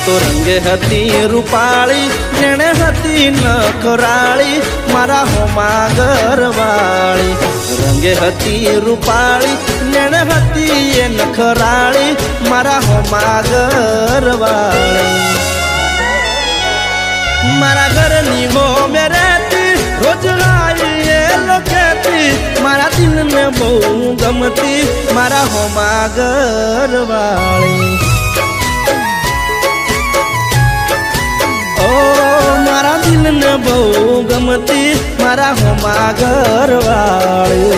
તો રંગે હતી રૂપાળી જેણે હતી નખરાળી મારા હોમા ઘરવાળી રંગે હતી રૂપાળી જેણે હતી એ નખરાળી મારા હોમા ઘરવાળી મારા ઘરની હોમે રહેતી રોજ લાવી એ લોકેતી મારા દિલને બહુ ગમતી મારા હોમા ઘરવાળી મારા દિલને બહુ ગમતી મારા હોમા ઘરવાળી